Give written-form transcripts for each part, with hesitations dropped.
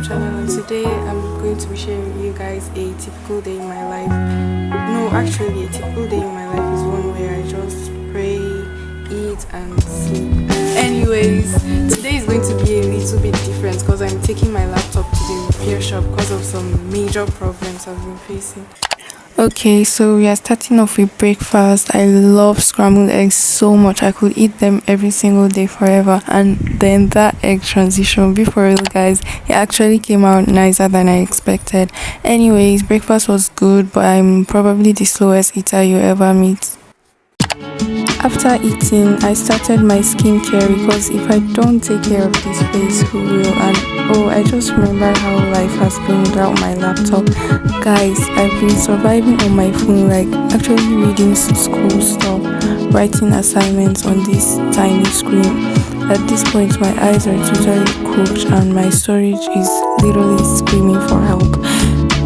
channel, and today I'm going to be sharing with you guys a typical day in my life. No, actually, a typical day in my life is one where I just pray, eat, and sleep. Anyways, today is going to be a little bit different because I'm taking my laptop to the repair shop because of some major problems I've been facing. Okay, so we are starting off with breakfast. I love scrambled eggs so much. I could eat them every single day forever. And then that egg transition, before real guys, it actually came out nicer than I expected. Anyways, breakfast was good, but I'm probably the slowest eater you ever meet. After eating, I started my skincare because if I don't take care of this face, who will? And oh, I just remember how life has been without my laptop. Guys, I've been surviving on my phone, like actually reading school stuff, writing assignments on this tiny screen. At this point, my eyes are totally cooked and my storage is literally screaming for help.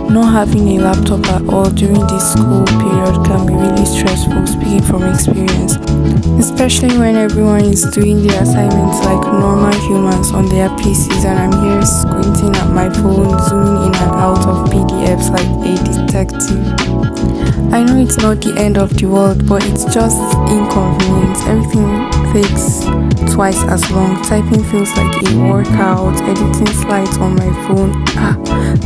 Not having a laptop at all during this school period can be really stressful, speaking from experience, especially when everyone is doing their assignments like normal humans on their PCs and I'm here squinting at my phone, zooming in and out of PDFs like a detective. I know it's not the end of the world, but it's just inconvenient. Everything takes twice as long. Typing feels like a workout. Editing slides on my phone,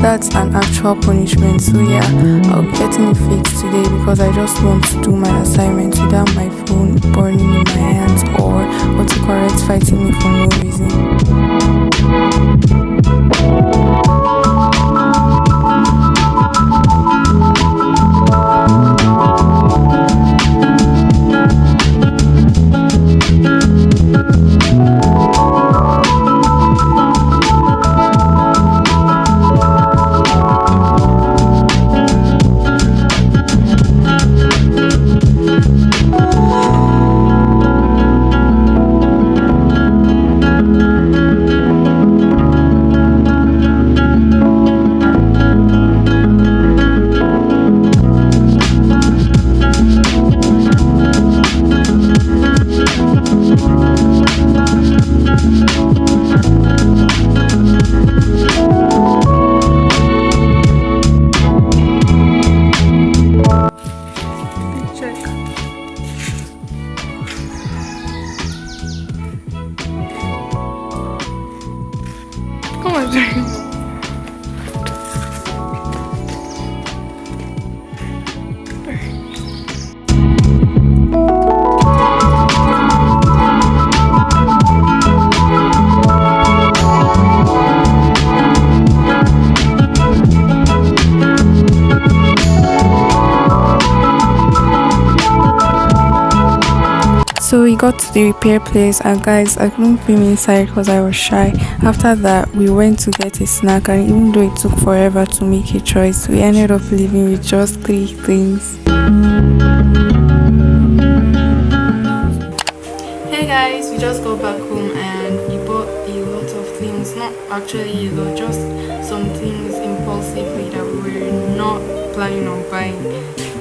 that's an actual punishment. So yeah, I'll be getting it fixed today because I just want to do my assignment without my phone burning in my hands or autocorrect fighting me for no reason. Come on, Jerry. So we got to the repair place and guys, I couldn't film inside because I was shy. After that, we went to get a snack and even though it took forever to make a choice, we ended up leaving with just 3 things. Hey guys, we just got back home and we bought a lot of things. Not actually a lot, just some things impulsively that we were not planning on buying.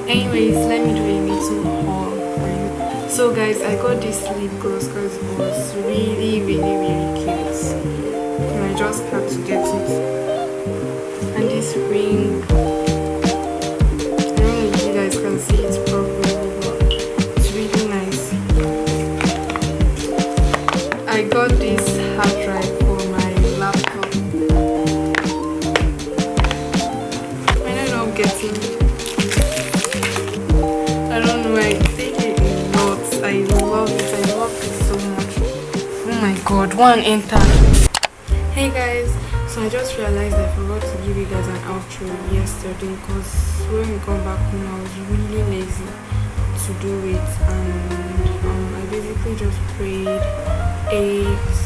Anyways, let me do a little haul for you. So guys, I got this lip gloss because it was really cute and I just had to get it. And this ring, I don't know if you guys can see it properly, but it's really nice. I got this hard drive for my laptop. I ended up getting, I don't know, I think I love it so much. Oh my god, one enter. Hey guys, so I just realized I forgot to give you guys an outro yesterday because when we got back home I was really lazy to do it and I basically just prayed, ate,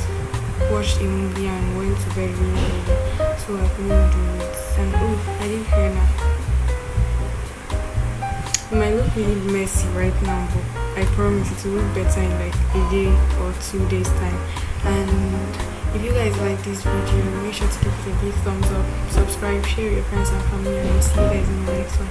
watched a movie and went to bed really early, so I couldn't do it. And oh, I did hair now. It might look really messy right now, but I promise it will look better in like a day or 2 days time. And if you guys like this video, make sure to give it a big thumbs up, subscribe, share with your friends and family, and I'll see you guys in the next one.